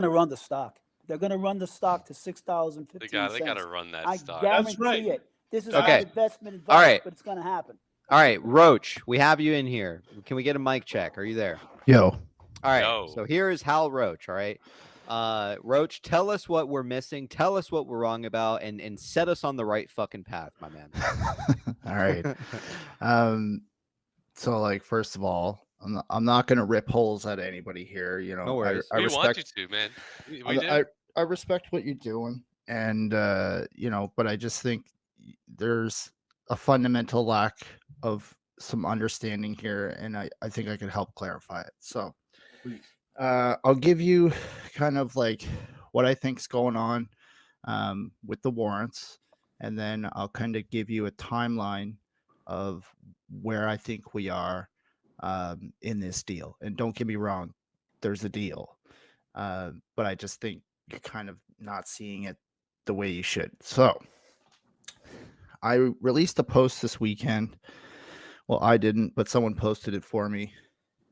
going to run the stock. They're going to run the stock to They $6.15. got to run that I stock. That's right. guarantee it. This is That's not Okay. investment All advice, right. but it's going to happen. All right, Roach, we have you in here. Can we get a mic check? Are you there? Yo, All right. Yo. So here is Hal Roach. All right. Roach, tell us what we're missing. Tell us what we're wrong about, and set us on the right fucking path, my man. all right. So like, first of all, I'm not gonna rip holes at anybody here. You know, No worries. I We want respect you to, man. We I respect what you're doing, and you know, but I just think there's a fundamental lack of some understanding here, and I think I can help clarify it. So, I'll give you kind of like what I think's going on with the warrants, and then I'll kind of give you a timeline of where I think we are in this deal. And don't get me wrong, there's a deal, but I just think you're kind of not seeing it the way you should. So I released a post this weekend. Well, I didn't, but someone posted it for me.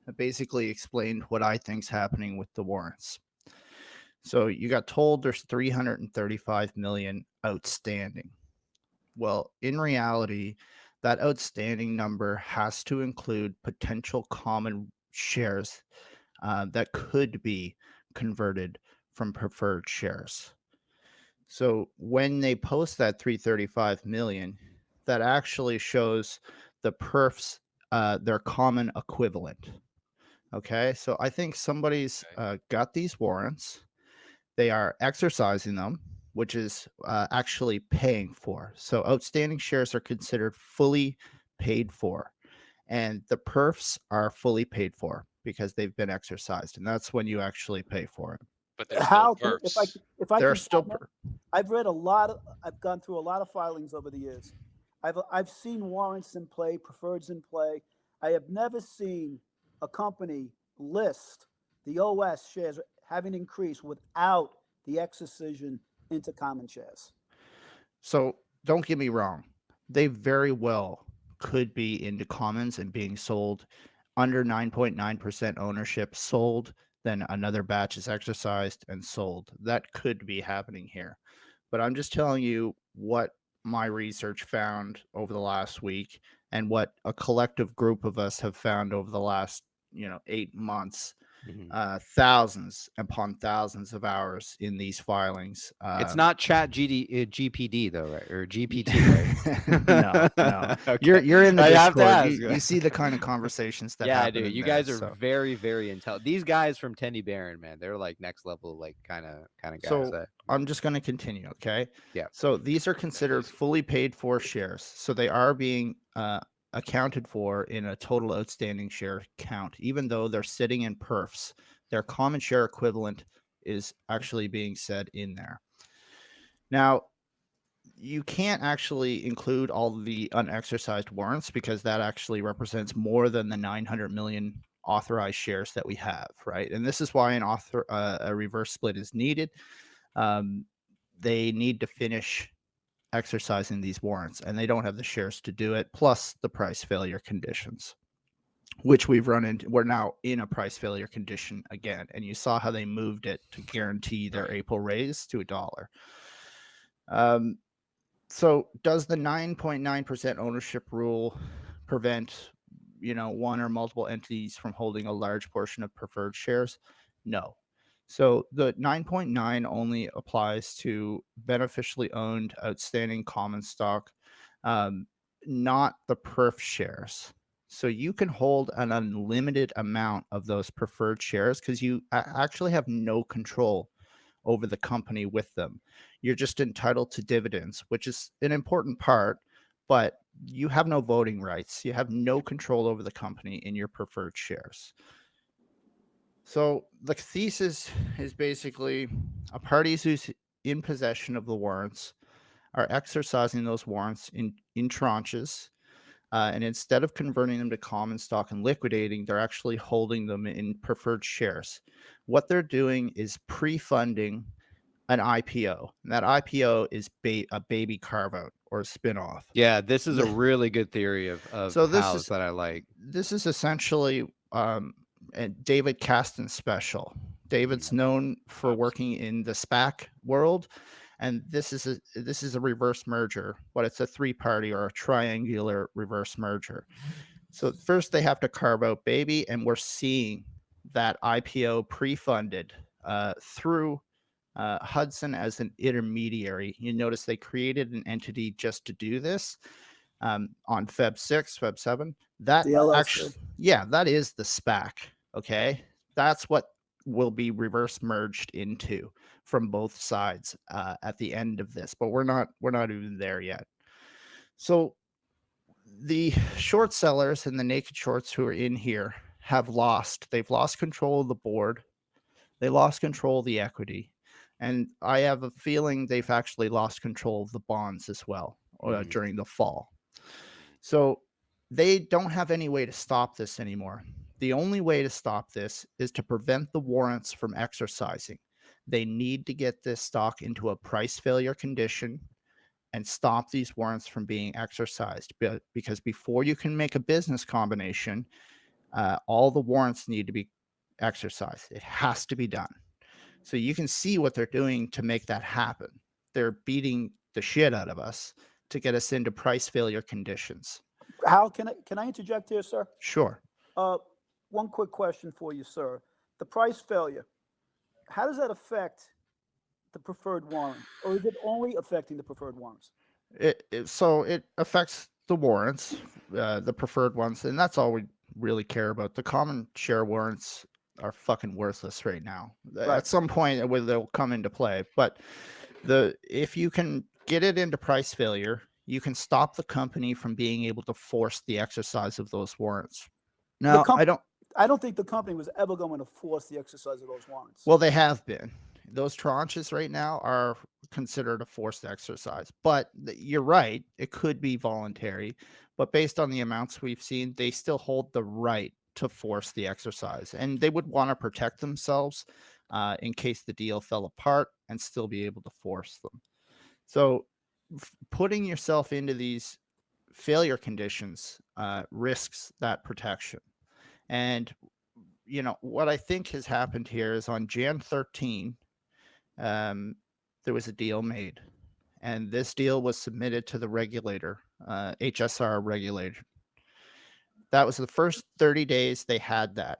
It basically explained what I think's happening with the warrants. So you got told there's 335 million outstanding. Well, in reality, that outstanding number has to include potential common shares that could be converted from preferred shares. So when they post that 335 million, that actually shows the perfs their common equivalent. Okay, so I think somebody's got these warrants. They are exercising them, which is actually paying for. So outstanding shares are considered fully paid for, and the perfs are fully paid for because they've been exercised, and that's when you actually pay for it. but they're still How perfs. if I They're can still comment, I've read a lot of, I've gone through a lot of filings over the years. I've seen warrants in play, preferreds in play. I have never seen a company list the OS shares having increased without the exercision into common shares. So don't get me wrong, they very well could be into commons and being sold under 9.9% ownership, sold, then another batch is exercised and sold. That could be happening here. But I'm just telling you what my research found over the last week and what a collective group of us have found over the last 8 months. Thousands upon thousands of hours in these filings. It's not GPD though, right? Or GPT, right? No. Okay. You're in the I have to Discord. ask. You see the kind of conversations that Yeah, I happen do. in You there, guys are so. very, very intelligent. These guys from Tendy Baron, man, they're like next level, like kind of guys. So I'm just going to continue, okay? Yeah. So these are considered fully paid for shares. So they are being accounted for in a total outstanding share count, even though they're sitting in perfs. Their common share equivalent is actually being said in there. Now, you can't actually include all the unexercised warrants because that actually represents more than the 900 million authorized shares that we have, right? And this is why a reverse split is needed. They need to finish exercising these warrants, and they don't have the shares to do it, plus the price failure conditions, which we've run into. We're now in a price failure condition again, and you saw how they moved it to guarantee their April raise to $1. So does the 9.9% ownership rule prevent one or multiple entities from holding a large portion of preferred shares? No. So the 9.9 only applies to beneficially owned outstanding common stock, not the perf shares. So you can hold an unlimited amount of those preferred shares because you actually have no control over the company with them. You're just entitled to dividends, which is an important part, but you have no voting rights. You have no control over the company in your preferred shares. So the thesis is basically a party who's in possession of the warrants are exercising those warrants in tranches. And instead of converting them to common stock and liquidating, they're actually holding them in preferred shares. What they're doing is pre-funding an IPO. And that IPO is a baby carve-out or a spin-off. Yeah, this is a really good theory of Hal's that I like. This is essentially David Kasten's special. David's known for working in the SPAC world, and this is a reverse merger, but it's a three-party or a triangular reverse merger. So first they have to carve out baby, and we're seeing that IPO pre-funded through Hudson as an intermediary. You notice they created an entity just to do this on Feb 6, Feb 7. That The LLC. actually, yeah, that is the SPAC. Okay, that's what will be reverse merged into from both sides at the end of this, but we're not even there yet. So the short sellers and the naked shorts who are in here have lost. They've lost control of the board. They lost control of the equity. And I have a feeling they've actually lost control of the bonds as well during the fall. So they don't have any way to stop this anymore. The only way to stop this is to prevent the warrants from exercising. They need to get this stock into a price failure condition and stop these warrants from being exercised. Because before you can make a business combination, all the warrants need to be exercised. It has to be done. So you can see what they're doing to make that happen. They're beating the shit out of us to get us into price failure conditions. How can I interject here, sir? Sure. One quick question for you, sir. The price failure, how does that affect the preferred warrant, or is it only affecting the preferred warrants? So it affects the warrants, the preferred ones, and that's all we really care about. The common share warrants are fucking worthless right now. Right. At some point, they'll come into play. But if you can get it into price failure, you can stop the company from being able to force the exercise of those warrants. Now, I don't think the company was ever going to force the exercise of those warrants. Well, they have been. Those tranches right now are considered a forced exercise. But you're right, it could be voluntary. But based on the amounts we've seen, they still hold the right to force the exercise. And they would want to protect themselves in case the deal fell apart and still be able to force them. So putting yourself into these failure conditions risks that protection. And what I think has happened here is on Jan 13, there was a deal made, and this deal was submitted to the regulator, HSR regulator. That was the first 30 days they had that.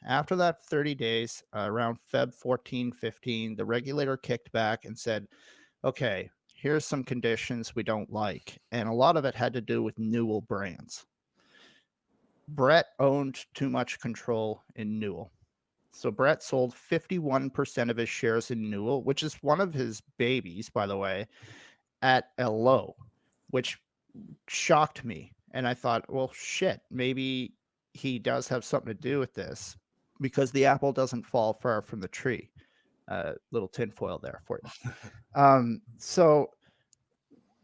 After that 30 days, around Feb 14, 15, the regulator kicked back and said, okay, here's some conditions we don't like. And a lot of it had to do with Newell brands. Brett owned too much control in Newell. So Brett sold 51% of his shares in Newell, which is one of his babies, by the way, at a low, which shocked me. And I thought, well, shit, maybe he does have something to do with this because the apple doesn't fall far from the tree. Little tinfoil there for you. So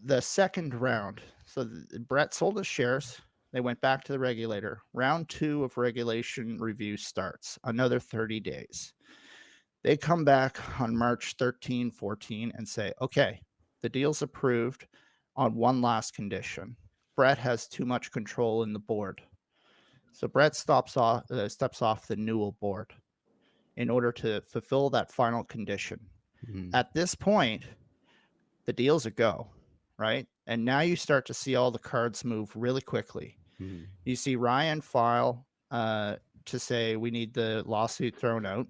the second round, Brett sold his shares. They went back to the regulator. Round 2 of regulation review starts, another 30 days. They come back on March 13, 14 and say, okay, the deal's approved on one last condition. Brett has too much control in the board. So Brett steps off the Newell board in order to fulfill that final condition. Mm-hmm. At this point, the deal's a go, right? And now you start to see all the cards move really quickly. Mm-hmm. You see Ryan file to say we need the lawsuit thrown out.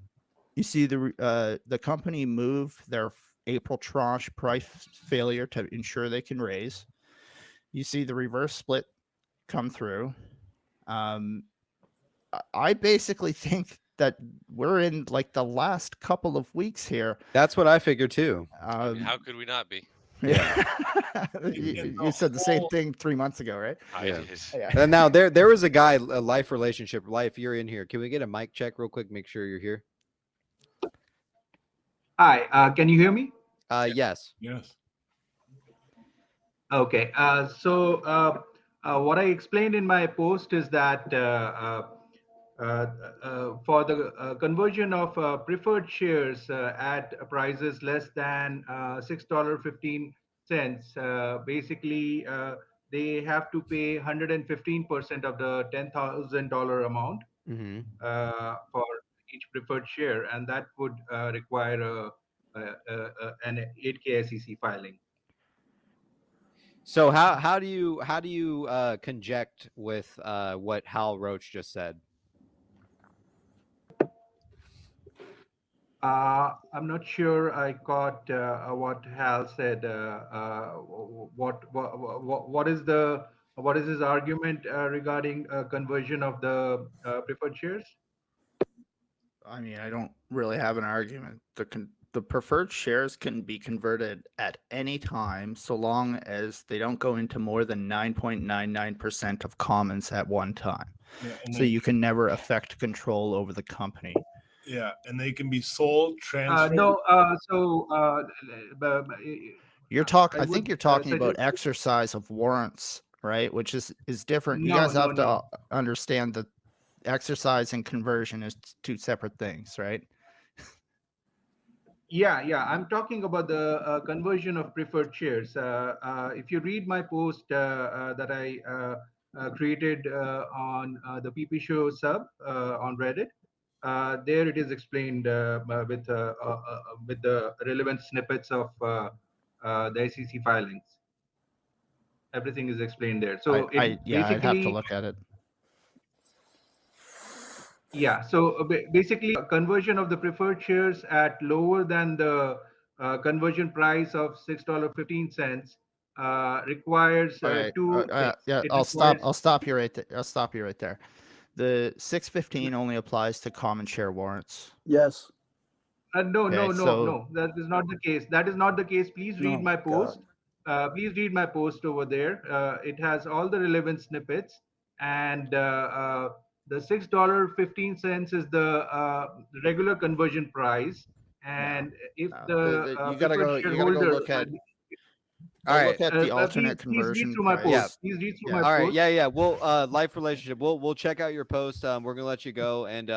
You see the company move their April tranche price failure to ensure they can raise. You see the reverse split come through. I basically think that we're in like the last couple of weeks here. That's what I figured too. How could we not be? Yeah. you said the same thing 3 months ago, right? I did. Yeah. And now there was a guy, a life relationship. Life, you're in here. Can we get a mic check real quick? Make sure you're here. Hi, can you hear me? Yes. Yes. Okay. So what I explained in my post is that for the conversion of preferred shares at prices less than $6.15, basically they have to pay 115% of the $10,000 amount for each preferred share, and that would require an 8K SEC filing. So how do you conject with what Hal Roach just said? I'm not sure I caught what Hal said. What is his argument regarding conversion of the preferred shares? I mean, I don't really have an argument. The preferred shares can be converted at any time, so long as they don't go into more than 9.99% of commons at one time. Yeah, and So they, you can never affect control over the company. yeah, and they can be sold, transferred. You're I I think would you're talking about suggest- exercise of warrants, right? Which is different. You No, guys have no, to understand that exercise and conversion is two separate things, right? Yeah. I'm talking about the conversion of preferred shares. If you read my post that I created on the PP Show sub on Reddit, there it is explained with the relevant snippets of the SEC filings. Everything is explained there. So I'd have to basically, look at it. yeah. So basically, conversion of the preferred shares at lower than the conversion price of $6.15 requires Okay. two things. Yeah, It I'll requires stop you right there. I'll stop you right there. The 615 only applies to common share warrants. Yes. no, Okay, so- no. That is not the case. That is not the case. Please read No, my God. post. Please read my post over there. It has all the relevant snippets, and the $6.15 is the regular conversion price. And if the you gotta go. preferred You gotta go shareholder, look at. All right. Look at the alternate please read conversion through my price. Yeah. post. Please read through Yeah. my All right, post. yeah. We'll life relationship. We'll check out your post. We're gonna let you go, and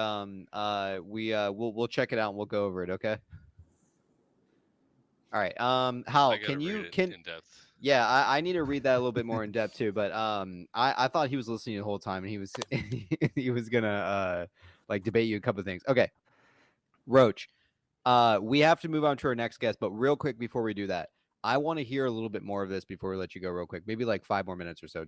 we'll check it out and we'll go over it. Okay. All right. Hal, I gotta can you read it in depth. Yeah, I need to read that a little bit more in depth too. But I thought he was listening the whole time, and he was he was gonna like debate you a couple of things. Okay, Roach, we have to move on to our next guest, but real quick before we do that, I want to hear a little bit more of this before we let you go. Real quick, maybe like 5 more minutes or so.